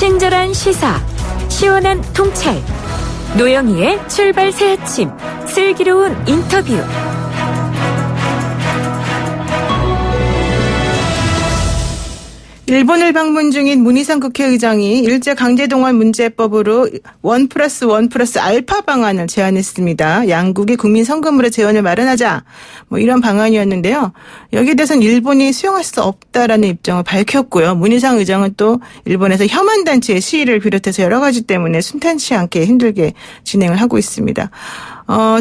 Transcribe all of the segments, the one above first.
친절한 시사, 시원한 통찰, 노영희의 출발 새 아침, 슬기로운 인터뷰. 일본을 방문 중인 문희상 국회의장이 일제강제동원 문제법으로 1+1+ 알파 방안을 제안했습니다. 양국이 국민 성금으로 재원을 마련하자, 이런 방안이었는데요. 여기에 대해서는 일본이 수용할 수 없다라는 입장을 밝혔고요. 문희상 의장은 또 일본에서 혐한 단체의 시위를 비롯해서 여러 가지 때문에 순탄치 않게 힘들게 진행을 하고 있습니다.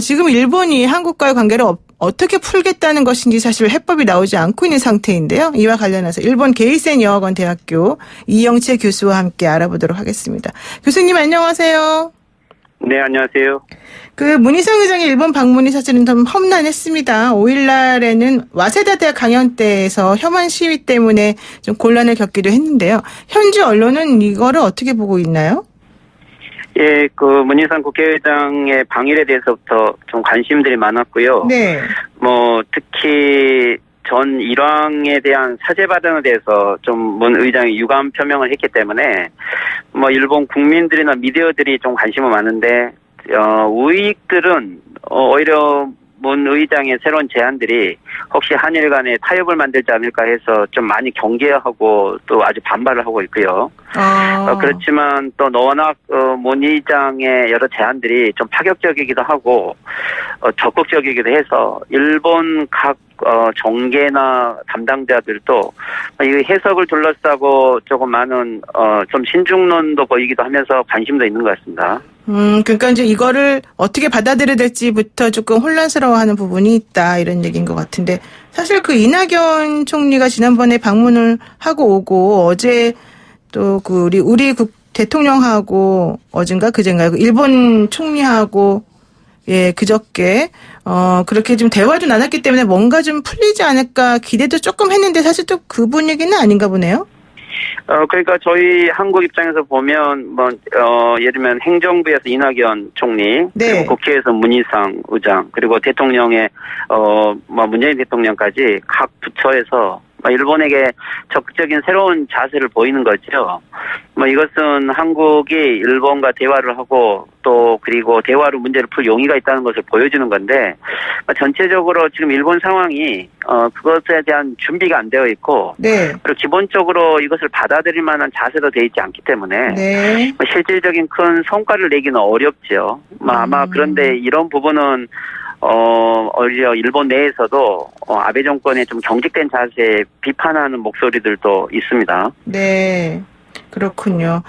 지금 일본이 한국과의 관계를 어떻게 풀겠다는 것인지 사실 해법이 나오지 않고 있는 상태인데요. 이와 관련해서 일본 게이센 여학원 대학교 이영채 교수와 함께 알아보도록 하겠습니다. 교수님 안녕하세요. 네, 안녕하세요. 문희상 의장의 일본 방문이 사실은 좀 험난했습니다. 5일날에는 와세다 대학 강연대에서 혐한 시위 때문에 좀 곤란을 겪기도 했는데요. 현지 언론은 이거를 어떻게 보고 있나요? 예, 문희상 국회의장의 방일에 대해서부터 좀 관심들이 많았고요. 네. 특히 전 일왕에 대한 사죄 발언에 대해서 좀 문 의장이 유감 표명을 했기 때문에 일본 국민들이나 미디어들이 좀 관심은 많은데 우익들은 오히려 문 의장의 새로운 제안들이 혹시 한일 간에 타협을 만들지 않을까 해서 좀 많이 경계하고 또 아주 반발을 하고 있고요. 그렇지만 또 워낙 문 의장의 여러 제안들이 좀 파격적이기도 하고 적극적이기도 해서 일본 각 정계나 담당자들도 이 해석을 둘러싸고 조금 많은 좀 신중론도 보이기도 하면서 관심도 있는 것 같습니다. 그러니까 이제 이거를 어떻게 받아들여야 될지부터 조금 혼란스러워하는 부분이 있다 이런 얘기인 것 같은데 사실 이낙연 총리가 지난번에 방문을 하고 오고 어제 또 우리 대통령하고 어젠가 그젠가 일본 총리하고 그저께 그렇게 좀 대화도 나눴기 때문에 뭔가 좀 풀리지 않을까 기대도 조금 했는데 사실 또 그 분위기는 아닌가 보네요. 그러니까 저희 한국 입장에서 보면 예를 들면 행정부에서 이낙연 총리, 네. 그리고 국회에서 문희상 의장, 그리고 대통령의 문재인 대통령까지 각 부처에서 일본에게 적극적인 새로운 자세를 보이는 거죠. 이것은 한국이 일본과 대화를 하고 또 그리고 대화로 문제를 풀 용의가 있다는 것을 보여주는 건데 전체적으로 지금 일본 상황이 그것에 대한 준비가 안 되어 있고 네. 그리고 기본적으로 이것을 받아들일 만한 자세도 되어 있지 않기 때문에 네. 실질적인 큰 성과를 내기는 어렵죠. 아마 그런데 이런 부분은 오히려 일본 내에서도 아베 정권의 좀 경직된 자세에 비판하는 목소리들도 있습니다. 네. 그렇군요.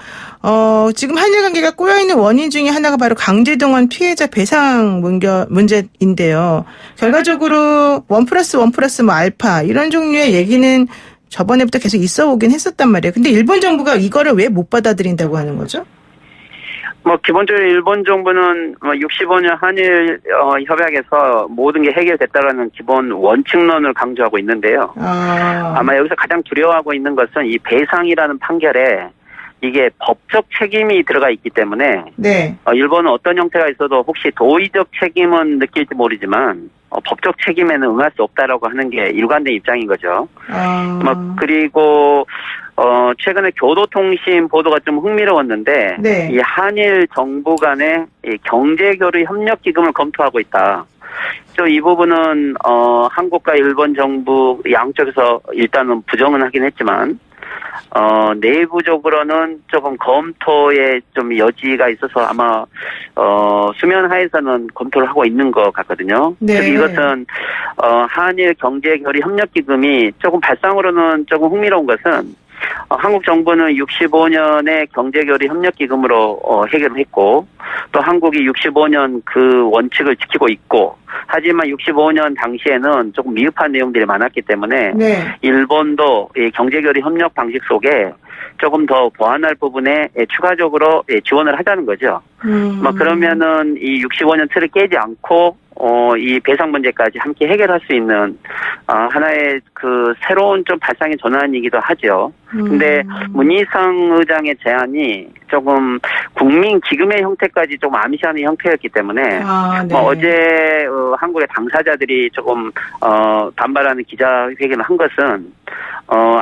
지금 한일 관계가 꼬여있는 원인 중에 하나가 바로 강제동원 피해자 배상 문제인데요. 결과적으로 1+1+ 알파 이런 종류의 얘기는 저번에부터 계속 있어 오긴 했었단 말이에요. 근데 일본 정부가 이거를 왜 못 받아들인다고 하는 거죠? 기본적으로 일본 정부는 65년 한일 협약에서 모든 게 해결됐다라는 기본 원칙론을 강조하고 있는데요. 아마 여기서 가장 두려워하고 있는 것은 이 배상이라는 판결에 이게 법적 책임이 들어가 있기 때문에 네. 일본은 어떤 형태가 있어도 혹시 도의적 책임은 느낄지 모르지만 법적 책임에는 응할 수 없다라고 하는 게 일관된 입장인 거죠. 그리고 최근에 교도통신 보도가 좀 흥미로웠는데 네. 이 한일 정부 간의 경제교류 협력 기금을 검토하고 있다. 또 이 부분은 한국과 일본 정부 양쪽에서 일단은 부정은 하긴 했지만 내부적으로는 조금 검토에 좀 여지가 있어서 아마 수면 하에서는 검토를 하고 있는 것 같거든요. 네. 즉 이것은 한일 경제교류 협력 기금이 조금 발상으로는 조금 흥미로운 것은 한국 정부는 65년에 경제교류 협력기금으로 해결을 했고 또 한국이 65년 그 원칙을 지키고 있고 하지만 65년 당시에는 조금 미흡한 내용들이 많았기 때문에 네. 일본도 이 경제교류 협력 방식 속에 조금 더 보완할 부분에 추가적으로 지원을 하자는 거죠. 그러면은 이 65년 틀을 깨지 않고 이 배상 문제까지 함께 해결할 수 있는 하나의 그 새로운 좀 발상의 전환이기도 하죠. 근데 문희상 의장의 제안이 조금 국민 기금의 형태까지 좀 암시하는 형태였기 때문에 네. 어제 한국의 당사자들이 조금 반발하는 기자회견을 한 것은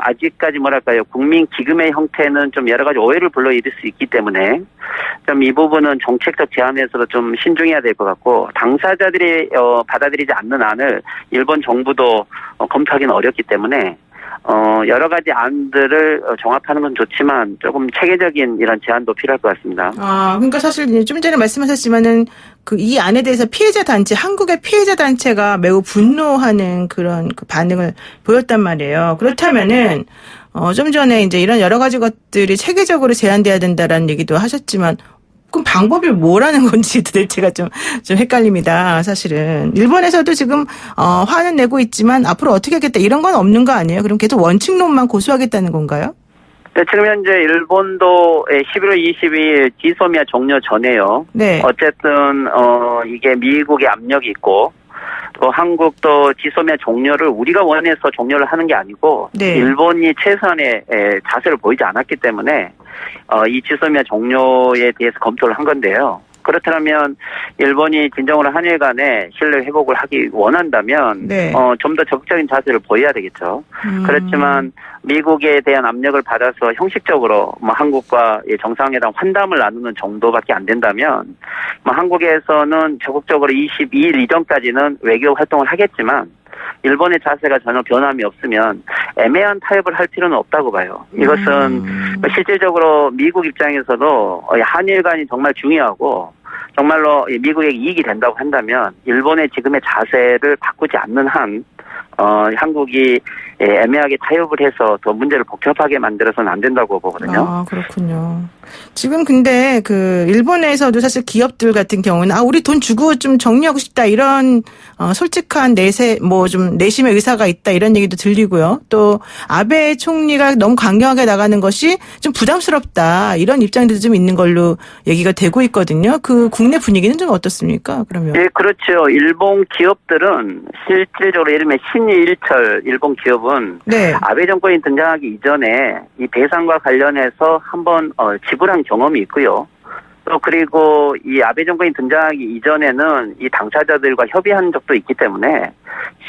아직까지 뭐랄까요, 국민 기금의 형태는 좀 여러 가지 오해를 불러일으킬 수 있기 때문에 좀 이 부분은 정책적 제안에서도 좀 신중해야 될 것 같고, 당사자들이 받아들이지 않는 안을 일본 정부도 검토하기는 어렵기 때문에 여러 가지 안들을 종합하는 건 좋지만 조금 체계적인 이런 제안도 필요할 것 같습니다. 그러니까 사실 좀 전에 말씀하셨지만은 이 안에 대해서 피해자 단체, 한국의 피해자 단체가 매우 분노하는 그런 그 반응을 보였단 말이에요. 그렇다면은 좀 전에 이제 이런 여러 가지 것들이 체계적으로 제한돼야 된다라는 얘기도 하셨지만, 그럼 방법이 뭐라는 건지 도대체가 좀 헷갈립니다. 사실은 일본에서도 지금 화는 내고 있지만 앞으로 어떻게 하겠다 이런 건 없는 거 아니에요? 그럼 계속 원칙론만 고수하겠다는 건가요? 네, 지금 현재 일본도 11월 22일 지소미아 종료 전에요. 네. 어쨌든 이게 미국의 압력이 있고, 또 한국도 지소미아 종료를 우리가 원해서 종료를 하는 게 아니고, 네. 일본이 최선의 자세를 보이지 않았기 때문에 이 지소미아 종료에 대해서 검토를 한 건데요. 그렇다면 일본이 진정으로 한일 간에 신뢰 회복을 하기 원한다면 네. 좀 더 적극적인 자세를 보여야 되겠죠. 그렇지만 미국에 대한 압력을 받아서 형식적으로 한국과 정상회담 환담을 나누는 정도밖에 안 된다면 한국에서는 적극적으로 22일 이전까지는 외교 활동을 하겠지만 일본의 자세가 전혀 변함이 없으면 애매한 타협을 할 필요는 없다고 봐요. 이것은 실질적으로 미국 입장에서도 한일 간이 정말 중요하고 정말로 미국에게 이익이 된다고 한다면 일본의 지금의 자세를 바꾸지 않는 한 한국이 애매하게 타협을 해서 더 문제를 복잡하게 만들어서는 안 된다고 보거든요. 그렇군요. 지금 근데 일본에서도 사실 기업들 같은 경우는 우리 돈 주고 좀 정리하고 싶다 이런 솔직한 좀 내심의 의사가 있다 이런 얘기도 들리고요. 또 아베 총리가 너무 강경하게 나가는 것이 좀 부담스럽다 이런 입장들도 좀 있는 걸로 얘기가 되고 있거든요. 국내 분위기는 좀 어떻습니까? 그러면? 네, 그렇죠. 일본 기업들은 실질적으로 예를 들면 신일철 일본 기업은 네. 아베 정권이 등장하기 이전에 이 배상과 관련해서 한번 지불한 경험이 있고요. 또 그리고 이 아베 정권이 등장하기 이전에는 이 당사자들과 협의한 적도 있기 때문에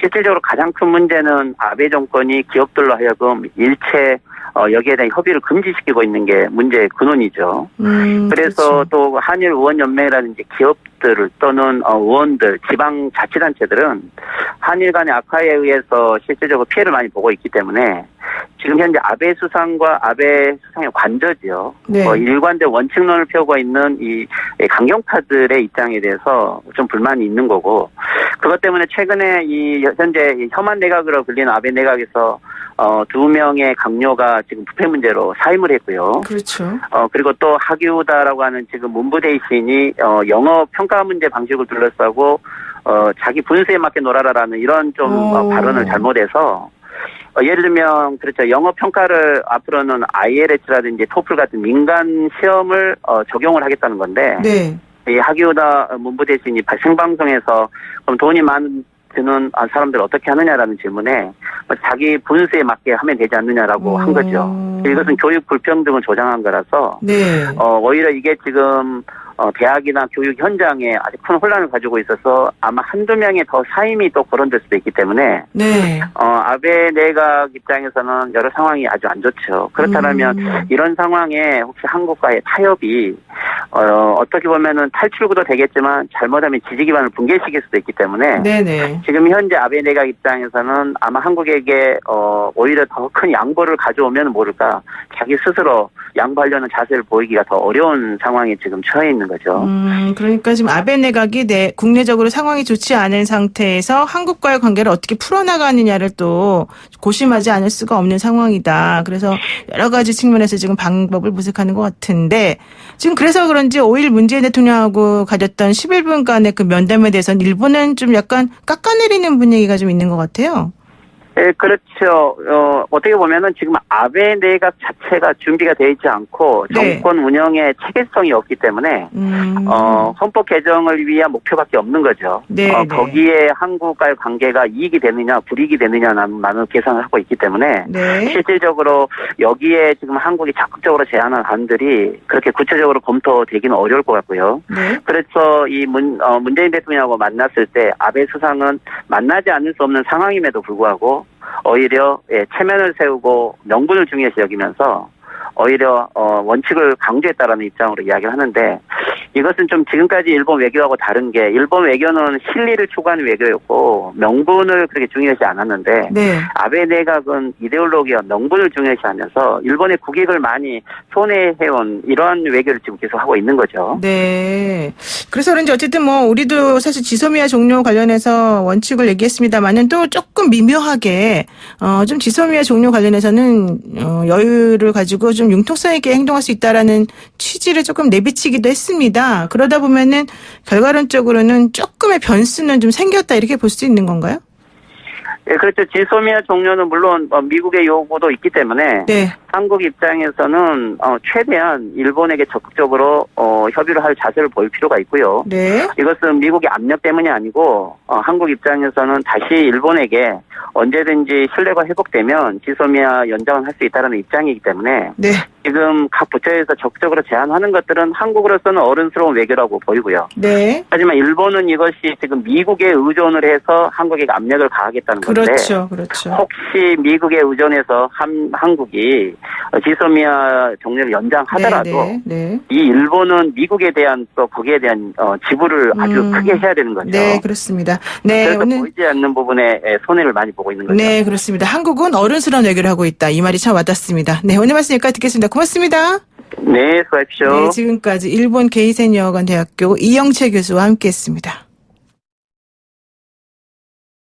실질적으로 가장 큰 문제는 아베 정권이 기업들로 하여금 일체 여기에 대한 협의를 금지시키고 있는 게 문제의 근원이죠. 그래서 그렇죠. 또 한일 의원연맹이라든지 기업들 또는 의원들, 지방자치단체들은 한일 간의 악화에 의해서 실질적으로 피해를 많이 보고 있기 때문에 지금 현재 아베 수상과 아베 수상의 관저지요. 네. 일관된 원칙론을 펴고 있는 이 강경파들의 입장에 대해서 좀 불만이 있는 거고, 그것 때문에 최근에 현재 혐한 내각으로 불리는 아베 내각에서 2명의 강요가 지금 부패 문제로 사임을 했고요. 그렇죠. 그리고 또 하기우다라고 하는 지금 문부대신이 영어 평가 문제 방식을 둘러싸고 자기 분수에 맞게 놀아라라는 이런 좀 발언을 잘못해서 예를 들면 그렇죠. 영어 평가를 앞으로는 IELTS라든지 토플 같은 민간 시험을 적용을 하겠다는 건데, 네. 이 하기우다 문부대신이 생방송에서 그럼 돈이 많은 드는 사람들 어떻게 하느냐라는 질문에 자기 분수에 맞게 하면 되지 않느냐라고 한 거죠. 이것은 교육 불평등을 조장한 거라서 네. 오히려 이게 지금 대학이나 교육 현장에 아주 큰 혼란을 가지고 있어서 아마 한두 명의 더 사임이 또 거론될 수도 있기 때문에 네. 아베 내각 입장에서는 여러 상황이 아주 안 좋죠. 그렇다면 이런 상황에 혹시 한국과의 타협이 어떻게 보면은 탈출구도 되겠지만 잘못하면 지지 기반을 붕괴시킬 수도 있기 때문에 네네. 지금 현재 아베 내각 입장에서는 아마 한국에게 오히려 더 큰 양보를 가져오면 모를까 자기 스스로 양보하려는 자세를 보이기가 더 어려운 상황에 지금 처해 있는 거죠. 그러니까 지금 아베 내각이 국내적으로 상황이 좋지 않은 상태에서 한국과의 관계를 어떻게 풀어나가느냐를 또 고심하지 않을 수가 없는 상황이다. 그래서 여러 가지 측면에서 지금 방법을 모색하는 것 같은데 지금 그래서 그런지 5일 문재인 대통령하고 가졌던 11분간의 그 면담에 대해서는 일본은 좀 약간 깎아내리는 분위기가 좀 있는 것 같아요. 네, 그렇죠. 어떻게 보면은 지금 아베 내각 자체가 준비가 되어 있지 않고 네. 정권 운영에 체계성이 없기 때문에 헌법 개정을 위한 목표밖에 없는 거죠. 네, 거기에 한국과의 관계가 이익이 되느냐 불이익이 되느냐는 계산을 하고 있기 때문에 네. 실질적으로 여기에 지금 한국이 적극적으로 제안한 안들이 그렇게 구체적으로 검토되기는 어려울 것 같고요. 네. 그래서 이 문재인 대통령하고 만났을 때 아베 수상은 만나지 않을 수 없는 상황임에도 불구하고 오히려 체면을 세우고 명분을 중요시 여기면서 오히려 원칙을 강조했다라는 입장으로 이야기를 하는데 이것은 좀 지금까지 일본 외교하고 다른 게 일본 외교는 실리를 추구하는 외교였고 명분을 그렇게 중요시 않았는데 네. 아베 내각은 이데올로기와 명분을 중요시하면서 일본의 국익을 많이 손해해온 이러한 외교를 지금 계속 하고 있는 거죠. 네. 그래서 그런지 어쨌든 뭐 우리도 사실 지소미아 종료 관련해서 원칙을 얘기했습니다만은 또 조금 미묘하게 좀 지소미아 종료 관련해서는 여유를 가지고 좀 융통성 있게 행동할 수 있다라는 취지를 조금 내비치기도 했습니다. 그러다 보면은 결과론적으로는 조금의 변수는 좀 생겼다 이렇게 볼 수 있는 건가요? 예, 그렇죠. 지소미아 종료는 물론 미국의 요구도 있기 때문에 네. 한국 입장에서는 최대한 일본에게 적극적으로 협의를 할 자세를 보일 필요가 있고요. 네. 이것은 미국의 압력 때문이 아니고 한국 입장에서는 다시 일본에게 언제든지 신뢰가 회복되면 지소미아 연장을 할 수 있다는 입장이기 때문에 네. 지금 각 부처에서 적극적으로 제안하는 것들은 한국으로서는 어른스러운 외교라고 보이고요. 네. 하지만 일본은 이것이 지금 미국에 의존을 해서 한국에게 압력을 가하겠다는 건데 그렇죠. 그렇죠. 혹시 미국에 의존해서 한국이 지소미아 종료를 연장하더라도 네. 네. 이 일본은 미국에 대한 또 거기에 대한 지불을 아주 크게 해야 되는 거죠. 네, 그렇습니다. 네, 그래서 오늘 보이지 않는 부분에 손해를 많이 보고 있는 거죠. 네, 그렇습니다. 한국은 어른스러운 외교를 하고 있다. 이 말이 참 와닿습니다. 네, 오늘 말씀 여기까지 듣겠습니다. 고맙습니다. 네, 수고하십시오. 네, 지금까지 일본 게이센 여학원 대학교 이영채 교수와 함께했습니다.